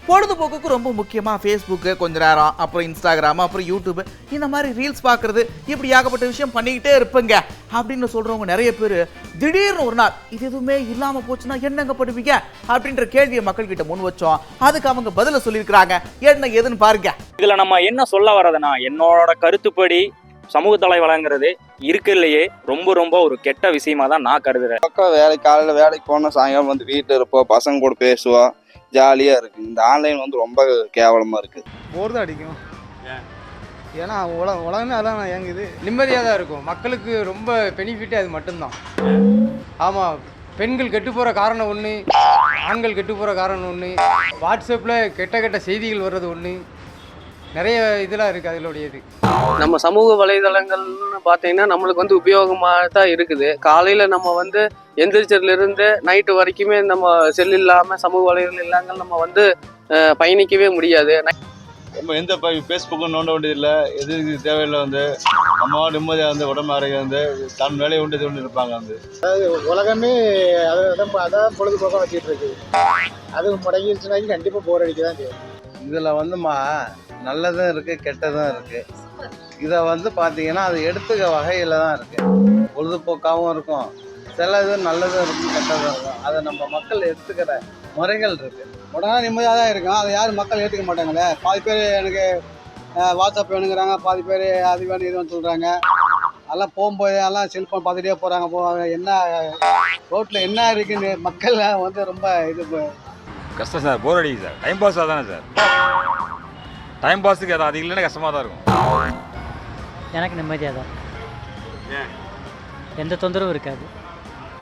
பொழுதுபோக்குக்கு ரொம்ப முக்கியமாக ஃபேஸ்புக்கு கொஞ்ச நேரம், அப்புறம் இன்ஸ்டாகிராம், அப்புறம் யூடியூப், இந்த மாதிரி ரீல்ஸ் பார்க்குறது, இப்படி ஏகப்பட்ட விஷயம் பண்ணிக்கிட்டே இருப்பேங்க அப்படின்னு சொல்கிறவங்க நிறைய பேர் திடீர்னு ஒரு நாள் இது எதுவுமே இல்லாமல் போச்சுன்னா என்னங்க பண்ணுவீங்க அப்படின்ற கேள்வியை மக்கள்கிட்ட முன் வச்சோம். அதுக்கு அவங்க பதில சொல்லியிருக்கிறாங்க. என்ன ஏதுன்னு பாருங்க. இதில் நம்ம என்ன சொல்ல வர்றதுன்னா, என்னோட கருத்துப்படி சமூக தலைவலங்கிறது இருக்கிறதுலையே ரொம்ப ரொம்ப ஒரு கெட்ட விஷயமா தான் நான் கருதுறேன். பக்கம் காலையில் வேலைக்கு போனால் சாயங்காலம் வந்து வீட்டில் இருப்போம், பசங்க கூட பேசுவோம், ஜாலியாக இருக்குது. இந்த ஆன்லைன் வந்து ரொம்ப கேவலமாக இருக்குது. போர் தான் அடிக்கும். ஏன்னா உலகமே அதான் இயங்குது. நிம்மதியாக தான் இருக்கும். மக்களுக்கு ரொம்ப பெனிஃபிட்டே அது மட்டும்தான். ஆமாம், பெண்கள் கெட்டு போகிற காரணம் ஒன்று, ஆண்கள் கெட்டு போகிற காரணம் ஒன்று, வாட்ஸ்அப்பில் கெட்ட கெட்ட செய்திகள் வர்றது ஒன்று, நிறைய இதெல்லாம் இருக்குது அதிலுடையது. நம்ம சமூக வலைதளங்கள்னு பார்த்தீங்கன்னா நம்மளுக்கு வந்து உபயோகமாக தான் இருக்குது. காலையில் நம்ம வந்து எந்திரிச்சதுலேருந்து நைட்டு வரைக்குமே நம்ம செல் இல்லாமல் சமூக வலைதளம் இல்லாமல் நம்ம வந்து பயணிக்கவே முடியாது. நம்ம எந்த ஃபேஸ்புக்கும் நோண்ட வேண்டியதில்லை, எது தேவையில்லை. வந்து நம்ம நிம்மதியாக வந்து உடம்பு ஆரோக்கியம் வந்து தன் வேலையை உண்டு கொண்டு இருப்பாங்க. வந்து அதாவது உலகமே அதான் பொழுதுபோக்காக வச்சுட்டு இருக்குது. அது முடங்கிடுச்சுனாக்கி கண்டிப்பாக போர் அடிக்க தான் செய்யும். இதில் வந்துமா நல்லதும் இருக்குது, கெட்டதும் இருக்குது. இதை வந்து பார்த்தீங்கன்னா அது எடுத்துக்க வகையில் தான் இருக்குது. பொழுதுபோக்காகவும் இருக்கும், சில இது நல்லதும் இருக்கும், கெட்டதும் இருக்கும். அதை நம்ம மக்கள் எடுத்துக்கிற முறைகள் இருக்குது. உடனே நிம்மதியாக தான் இருக்கும். அதை யாரும் மக்கள் ஏற்றுக்க மாட்டாங்களே. பாதி பேர் எனக்கு வாட்ஸ்அப் வேணுங்கிறாங்க, பாதி பேர் அது வேணும் இது வேணும் சொல்கிறாங்க. அதெல்லாம் போகும்போது எல்லாம் செல்ஃபோன் பார்த்துட்டே போகிறாங்க. என்ன ரோட்டில் என்ன இருக்குன்னு மக்கள் வந்து ரொம்ப இது கஷ்டம் சார். போர் அடிக்குது சார். டைம் பாஸ் தானே சார். டைம் பாஸுக்கு அது இல்லைன்னா கஷ்டமாக தான் இருக்கும். எனக்கு நிம்மதியாக தான், எந்த தொந்தரவும் இருக்காது.